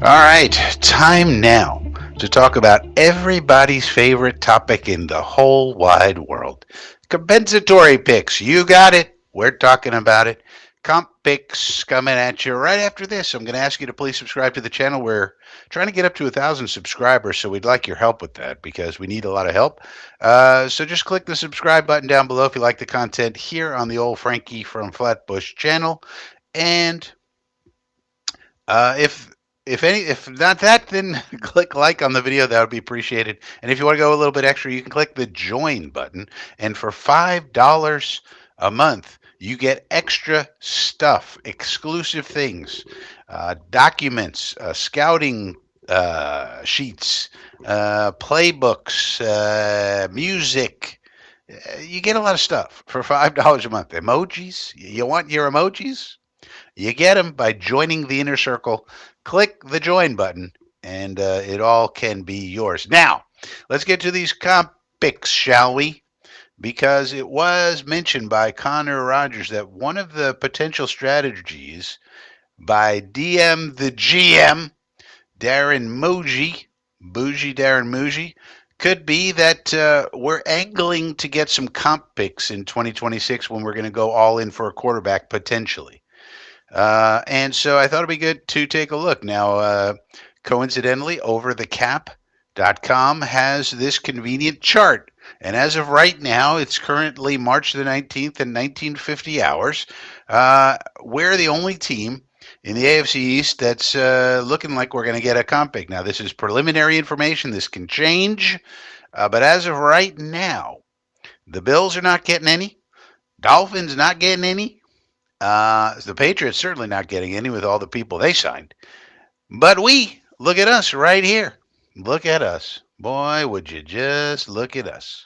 All right, time now to talk about everybody's favorite topic in the whole wide world. Compensatory picks. You got it. We're talking about it. Comp picks coming at you right after this. I'm going to ask you to please subscribe to the channel. We're trying to get up to 1,000 subscribers, so we'd like your help with that because we need a lot of help. So just click the subscribe button down below if you like the content here on the old Frankie from Flatbush channel. And if not that, then click like on the video. That would be appreciated. And if you want to go a little bit extra, you can click the join button. And for $5 a month, you get extra stuff, exclusive things, documents, scouting sheets, playbooks, music. You get a lot of stuff for $5 a month. Emojis. You want your emojis? You get them by joining the inner circle. Click the join button, and it all can be yours. Now, let's get to these comp picks, shall we? Because it was mentioned by Connor Rogers that one of the potential strategies by DM the GM, Darren Bougie Darren Muji, could be that we're angling to get some comp picks in 2026 when we're going to go all in for a quarterback potentially. And so I thought it'd be good to take a look. Now, coincidentally, overthecap.com has this convenient chart. And as of right now, it's currently March the 19th in 1950 hours. We're the only team in the AFC East that's looking like we're going to get a comp pick. Now, this is preliminary information. This can change. But as of right now, the Bills are not getting any. Dolphins not getting any. The Patriots certainly not getting any with all the people they signed. But look at us right here. Look at us. Boy, would you just look at us.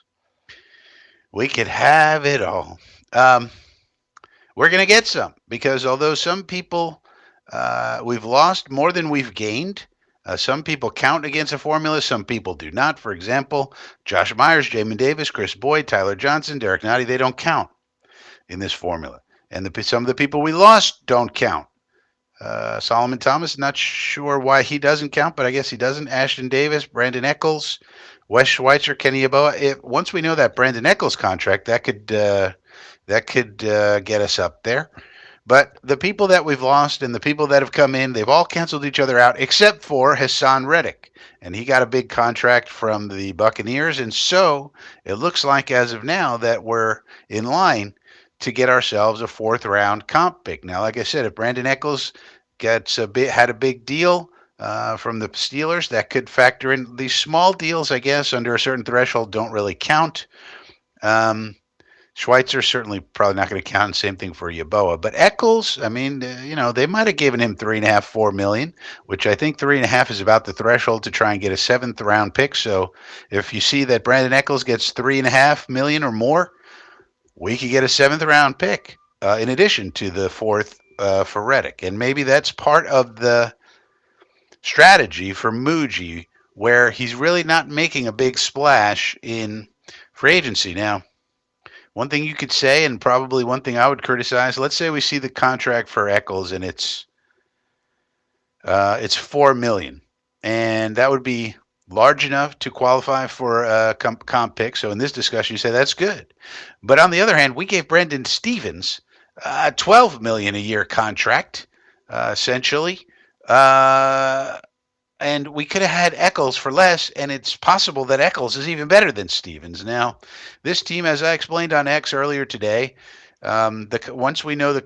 We could have it all. We're going to get some because although some people, we've lost more than we've gained. Some people count against a formula, some people do not. For example, Josh Myers, Jamin Davis, Chris Boyd, Tyler Johnson, Derek Nottie, they don't count in this formula. And some of the people we lost don't count. Solomon Thomas, not sure why he doesn't count, but I guess he doesn't. Ashton Davis, Brandon Eccles, Wes Schweitzer, Kenny Yeboah. Once we know that Brandon Eccles contract, that could get us up there. But the people that we've lost and the people that have come in, they've all canceled each other out except for Hassan Reddick. And he got a big contract from the Buccaneers. And so it looks like as of now that we're in line to get ourselves a fourth round comp pick. Now, like I said, if Brandon Eccles had a big deal from the Steelers, that could factor in. These small deals, I guess, under a certain threshold don't really count. Schweitzer certainly probably not going to count. Same thing for Yeboah. But Eccles, I mean, they might have given him $3.5, $4 million, which I think 3.5 is about the threshold to try and get a seventh round pick. So if you see that Brandon Eccles gets $3.5 million or more, we could get a seventh round pick in addition to the fourth for Reddick. And maybe that's part of the strategy for Muji, where he's really not making a big splash in free agency. Now, one thing you could say, and probably one thing I would criticize, let's say we see the contract for Eccles and it's $4 million, and that would be large enough to qualify for a comp pick. So in this discussion, you say that's good. But on the other hand, we gave Brendan Stevens a $12 million a year contract, essentially, and we could have had Eccles for less. And it's possible that Eccles is even better than Stevens. Now, this team, as I explained on X earlier today, once we knew the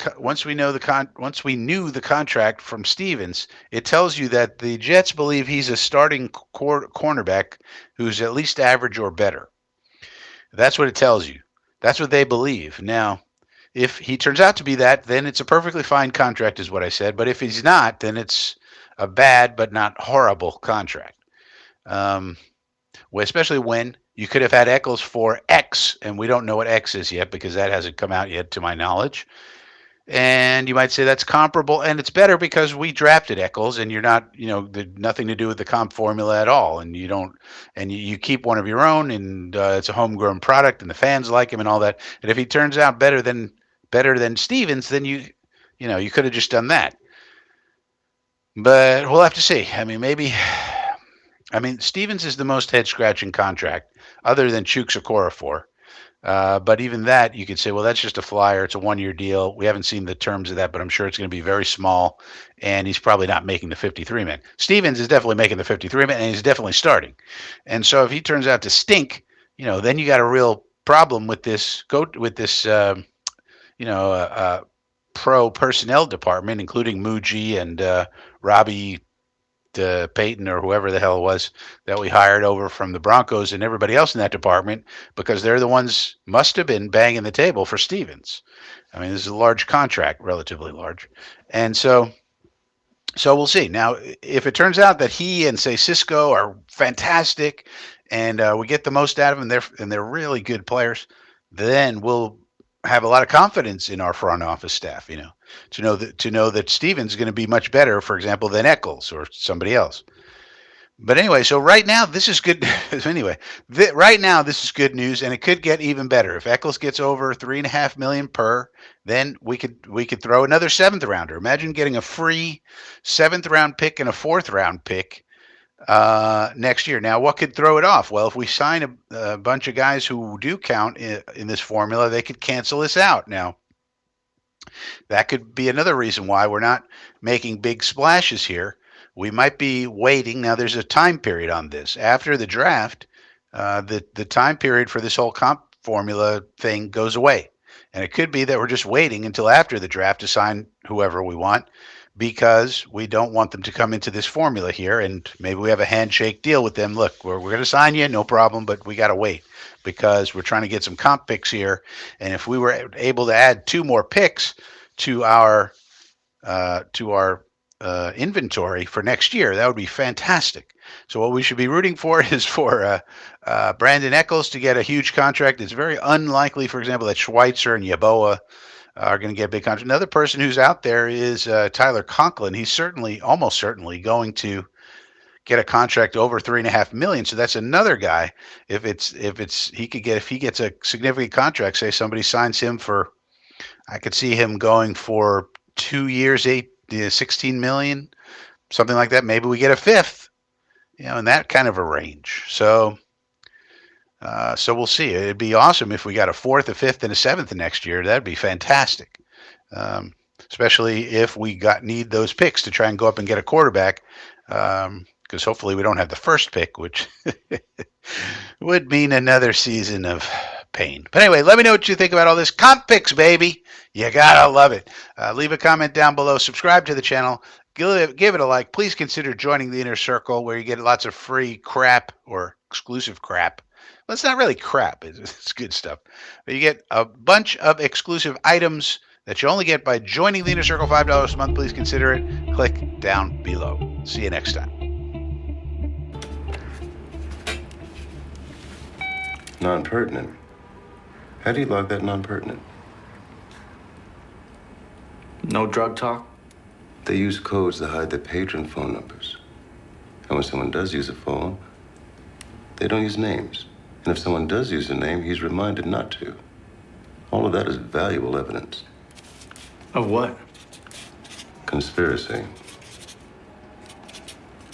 contract from Stevens, it tells you that the Jets believe he's a starting cornerback who's at least average or better. That's what it tells you. That's what they believe. Now, if he turns out to be that, then it's a perfectly fine contract, is what I said. But if he's not, then it's a bad but not horrible contract. Especially when you could have had Eccles for X, and we don't know what X is yet because that hasn't come out yet to my knowledge. And you might say that's comparable, and it's better because we drafted Eccles, and you're not, nothing to do with the comp formula at all, and you keep one of your own, and it's a homegrown product, and the fans like him and all that. And if he turns out better than Stevens, then you could have just done that. But we'll have to see. I mean, maybe. I mean, Stevens is the most head scratching contract, other than Chooks Okorafor. But even that, you could say, well, that's just a flyer. It's a 1 year deal. We haven't seen the terms of that, but I'm sure it's going to be very small, and he's probably not making the 53 man. Stevens is definitely making the 53 man, and he's definitely starting. And so if he turns out to stink, then you got a real problem with this you know, uh, uh, pro personnel department, including Muji and Robbie Payton or whoever the hell it was that we hired over from the Broncos and everybody else in that department, because they're the ones must have been banging the table for Stevens. I mean, this is a large contract, relatively large, and so we'll see. Now, if it turns out that he and say Cisco are fantastic, and we get the most out of them, they're really good players, then we'll have a lot of confidence in our front office staff. To know that Stevens is going to be much better, for example, than Eccles or somebody else. But anyway, so right now this is good. Anyway, right now this is good news, and it could get even better if Eccles gets over 3.5 million per. Then we could throw another seventh rounder. Imagine getting a free seventh round pick and a fourth round pick next year. Now, what could throw it off? Well, if we sign a bunch of guys who do count in this formula, they could cancel this out. Now, that could be another reason why we're not making big splashes here. We might be waiting. Now, there's a time period on this. After the draft, the time period for this whole comp formula thing goes away. And it could be that we're just waiting until after the draft to sign whoever we want, because we don't want them to come into this formula here. And maybe we have a handshake deal with them. Look, we're going to sign you, no problem, but we got to wait because we're trying to get some comp picks here. And if we were able to add two more picks to our inventory for next year, that would be fantastic. So what we should be rooting for is for Brandon Eccles to get a huge contract. It's very unlikely, for example, that Schweitzer and Yeboah are going to get a big contract. Another person who's out there is Tyler Conklin. He's almost certainly going to get a contract over 3.5 million. So that's another guy. If he gets a significant contract, say somebody signs him for, I could see him going for 2 years, 16 million, something like that. Maybe we get a fifth, in that kind of a range. So we'll see. It'd be awesome if we got a fourth, a fifth, and a seventh next year. That'd be fantastic. Especially if we need those picks to try and go up and get a quarterback. Because hopefully we don't have the first pick, which would mean another season of pain. But anyway, let me know what you think about all this. Comp picks, baby. You gotta love it. Leave a comment down below. Subscribe to the channel. Give it a like. Please consider joining the Inner Circle, where you get lots of free crap or exclusive crap. Well, it's not really crap. It's good stuff. But you get a bunch of exclusive items that you only get by joining the Inner Circle, $5 a month. Please consider it. Click down below. See you next time. Non-pertinent. How do you log that non-pertinent? No drug talk? They use codes to hide their patron phone numbers. And when someone does use a phone, they don't use names. And if someone does use a name, he's reminded not to. All of that is valuable evidence. Of what? Conspiracy.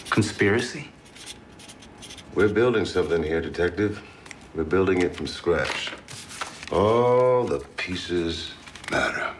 Conspiracy? We're building something here, Detective. We're building it from scratch. All the pieces matter.